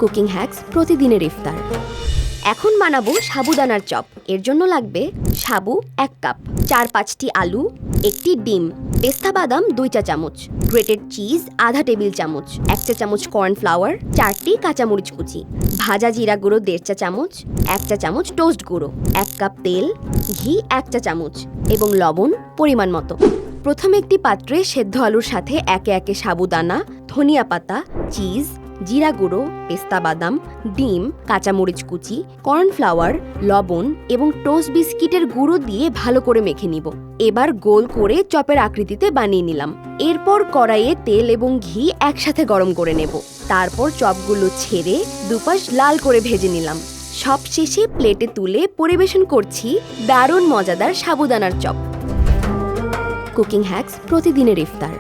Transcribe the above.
Cooking hacks প্রতিদিনের ইফতার। এখন বানাবো সাবুদানার চপ। এর জন্য লাগবে সাবু 1 কাপ, 4-5টি আলু, একটি ডিম, পেস্তা বাদাম 2 চা চামচ, গ্রেটেড চিজ আধা টেবিল চামচ, 1 চা চামচ কর্নফ্লাওয়ার, 4টি কাঁচামরিচ কুচি, ভাজা জিরা গুঁড়ো 1.5 চা চামচ, 1 চা চামচ টোস্ট গুঁড়ো, 1 কাপ তেল, ঘি 1 চা চামচ এবং লবণ পরিমাণ মতো। প্রথমে একটি পাত্রে সেদ্ধ আলুর সাথে একে একে সাবুদানা, ধনিয়া পাতা, চিজ, জিরা গুঁড়ো, পেস্তা বাদাম, ডিম, কাঁচামরিচ কুচি, কর্নফ্লাওয়ার, লবণ এবং টোস্ট বিস্কিটের গুঁড়ো দিয়ে ভালো করে মেখে নিব। এবার গোল করে চপের আকৃতিতে বানিয়ে নিলাম। এরপর কড়াইয়ে তেল এবং ঘি একসাথে গরম করে নেব। তারপর চপগুলো ছেড়ে দুপাশ লাল করে ভেজে নিলাম। সবশেষে প্লেটে তুলে পরিবেশন করছি দারুণ মজাদার সাবুদানার চপ। কুকিং হ্যাক্স প্রতিদিনের ইফতার।